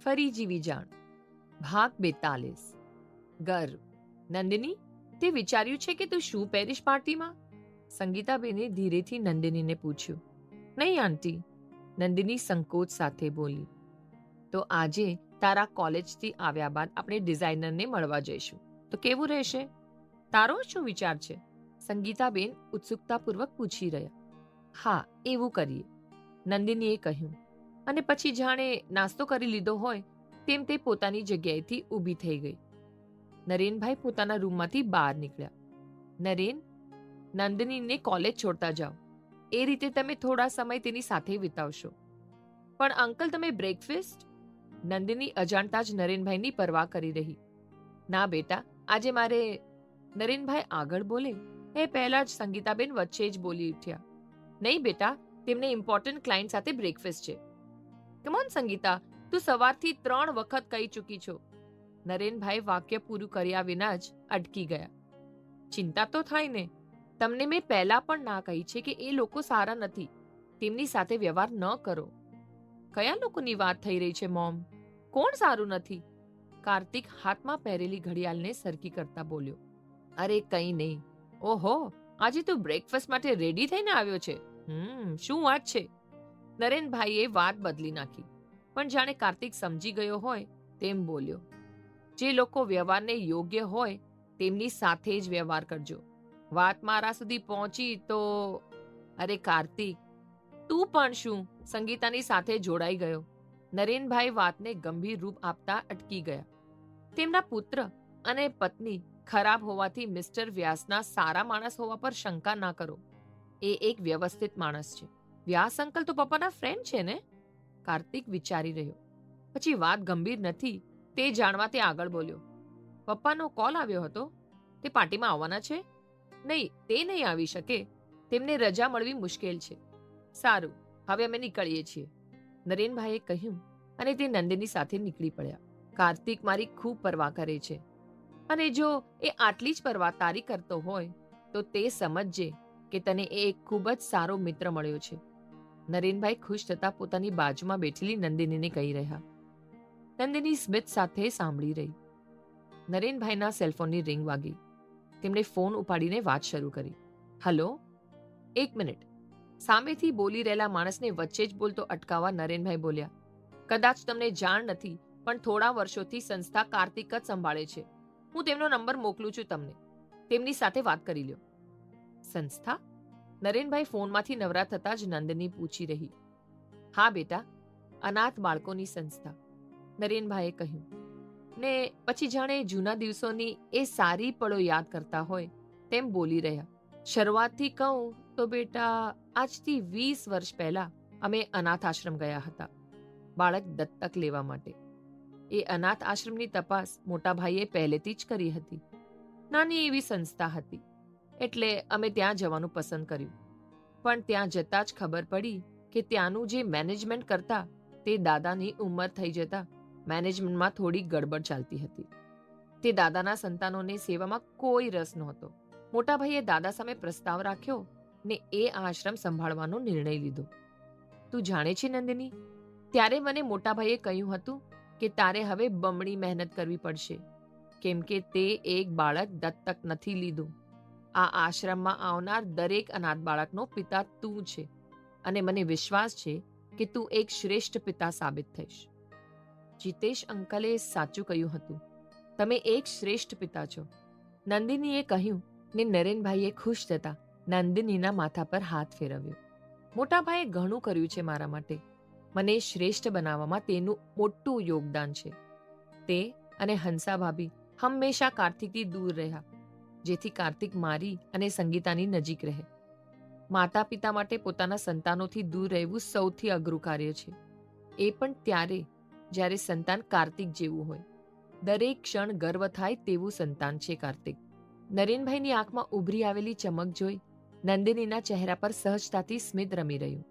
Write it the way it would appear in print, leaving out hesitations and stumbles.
ફરી જીવી જાણ. ભાગ 42. ગર્વ. નંદિની, તે વિચાર્યું છે કે તું શું પહેરીશ પાર્ટીમાં? સંગીતાબેને ધીરેથી નંદિનીને પૂછ્યું. નહીં આંટી, નંદિની સંકોચ સાથે બોલી. તો આજે તારા કોલેજથી આવ્યા બાદ આપણે ડિઝાઇનરને મળવા જઈશું, તો કેવું રહેશે? તારો શું વિચાર છે? સંગીતાબેન ઉત્સુકતાપૂર્વક પૂછી રહ્યા. હા, એવું કરીએ, નંદિનીએ કહ્યું, અને પછી જાણે નાસ્તો કરી લીધો હોય તેમ તે પોતાની જગ્યાએથી ઊભી થઈ ગઈ. નરેનભાઈ પોતાના રૂમમાંથી બહાર નીકળ્યા. નરેન, નંદિનીને કોલેજ છોડતા જાઓ, એ રીતે તમે થોડા સમય તેની સાથે વિતાવશો. પણ અંકલ, તમે બ્રેકફાસ્ટ? નંદિની અજાણતા જ નરેનભાઈની પરવા કરી રહી. ના બેટા, આજે મારે. નરેનભાઈ આગળ બોલે એ પહેલા જ સંગીતાબેન વચ્ચે જ બોલી ઉઠ્યા. નહીં બેટા, તેમને ઇમ્પોર્ટન્ટ ક્લાયન્ટ સાથે બ્રેકફાસ્ટ છે. કમોન સંગીતા, તું સવારથી 3 વખત કહી ચૂકી છો. નરેનભાઈ વાક્ય પૂરું કર્યા વિના જ અટકી ગયા. ચિંતા તો થાય ને, તમને મેં પહેલા પણ ના કહી છે કે એ લોકો સારા નથી, તેમની સાથે વ્યવહાર ન કરો. કયા લોકોની વાત થઈ રહી છે મોમ? કોણ સારું નથી? કાર્તિક હાથમાં પહેરેલી ઘડિયાળને સરખી કરતા બોલ્યો. અરે કંઈ નહીં. ઓહો, આજે તું બ્રેકફાસ્ટ માટે રેડી થઈને આવ્યો છે? શું વાત છે? નરેનભાઈએ વાત બદલી નાખી, પણ જાણે કાર્તિક સમજી ગયો હોય તેમ બોલ્યો. જે લોકો વ્યવહારને યોગ્ય હોય તેમની સાથે જ વ્યવહાર કરજો. વાત મારા સુધી પહોંચી તો. અરે કાર્તિક, તું પણ શું? સંગીતાની સાથે જોડાઈ ગયો. નરેનભાઈ વાતને ગંભીર રૂપ આપતા અટકી ગયા. તેમના પુત્ર અને પત્ની ખરાબ હોવાથી મિસ્ટર વ્યાસના સારા માણસ હોવા પર શંકા ના કરો. એ એક વ્યવસ્થિત માણસ છે. વ્યાસ અંકલ તો પપ્પાના ફ્રેન્ડ છે ને? કાર્તિક વિચારી રહ્યો. પછી વાત ગંભીર નથી તે જાણવા તે આગળ બોલ્યો. પપ્પાનો કોલ આવ્યો હતો, તે પાર્ટીમાં આવવાના છે? નહીં, તે નહીં આવી શકે, તેમને રજા મળવી મુશ્કેલ છે. સારું, હવે અમે નીકળીએ છીએ, નરેનભાઈએ કહ્યું, અને તે નંદિની સાથે નીકળી પડ્યા. કાર્તિક મારી ખૂબ પરવા કરે છે, અને જો એ આટલી જ પરવા તારી કરતો હોય તો તે સમજજે કે તને એ એક ખૂબ જ સારો મિત્ર મળ્યો છે. નરેનભાઈ ખુશ થતા પોતાની બાજુમાં બેઠેલી નંદિનીને કહી રહ્યા. નંદિની સ્મિત સાથે સાંભળી રહી. નરેનભાઈના સેલફોનની રિંગ વાગી. તેમણે ફોન ઉપાડીને વાત શરૂ કરી. Hello, 1 minute. સામેથી બોલી રહેલા માણસને વચ્ચે જ બોલતો અટકાવવા નરેનભાઈ બોલ્યા. કદાચ તમને જાણ નથી, પણ થોડા વર્ષોથી સંસ્થા કાર્તિક જ સંભાળે છે. હું તેમનો નંબર મોકલું છું તમને, તેમની સાથે વાત કરી લ્યો. સંસ્થા? નરેનભાઈ ફોનમાંથી નવરા થતા જ નંદિની પૂછી રહી. હા બેટા, અનાથ બાળકોની સંસ્થા, નરેનભાઈએ કહ્યું, ને પછી જાણે જૂના દિવસોની એ સારી પળો યાદ કરતા હોય તેમ બોલી રહ્યા. શરૂઆતથી કહું તો બેટા, આજથી 20 વર્ષ પહેલા અમે અનાથ આશ્રમ ગયા હતા બાળક દત્તક લેવા માટે. એ અનાથ આશ્રમની તપાસ મોટા ભાઈએ પહેલેથી જ કરી હતી. નાની એવી સંસ્થા હતી, એટલે અમે ત્યાં જવાનું પસંદ કર્યું. પણ ત્યાં જતાં જ ખબર પડી કે ત્યાંનું જે મેનેજમેન્ટ કરતા તે દાદાની ઉંમર થઈ જતા મેનેજમેન્ટમાં થોડી ગડબડ ચાલતી હતી. તે દાદાના સંતાનોને સેવામાં કોઈ રસ નહોતો. મોટા ભાઈએ દાદા સામે પ્રસ્તાવ રાખ્યો ને એ આશ્રમ સંભાળવાનો નિર્ણય લીધો. તું જાણે છે નંદિની, ત્યારે મને મોટા ભાઈએ કહ્યું હતું કે તારે હવે બમણી મહેનત કરવી પડશે, કેમ કે તે એક બાળક દત્તક નથી લીધું. આ આશ્રમમાં આવનાર દરેક અનાથ બાળકનો પિતા તું છે, અને મને વિશ્વાસ છે કે તું એક શ્રેષ્ઠ પિતા સાબિત થઈશ. જીતેશ અંકલે સાચું કહ્યું હતું, તમે એક શ્રેષ્ઠ પિતા છો, નંદિનીએ કહ્યું, ને નરેનભાઈએ ખુશ થતા નંદિનીના માથા પર હાથ ફેરવ્યો. મોટાભાઈએ ઘણું કર્યું છે મારા માટે, મને શ્રેષ્ઠ બનાવવામાં તેનું મોટું યોગદાન છે. તે અને હંસા ભાભી હંમેશા કાર્તિકથી દૂર રહ્યા, જેથી કાર્તિક મારી અને સંગીતાની નજીક રહે. માતા પિતા માટે પોતાના સંતાનોથી દૂર રહેવું સૌથી અઘરું કાર્ય છે, એ પણ ત્યારે જ્યારે સંતાન કાર્તિક જેવું હોય. દરેક ક્ષણ ગર્વ થાય તેવું સંતાન છે કાર્તિક. નરેનભાઈની આંખમાં ઉભરી આવેલી ચમક જોઈ નંદિનીના ચહેરા પર સહજતાથી સ્મિત રમી રહ્યું.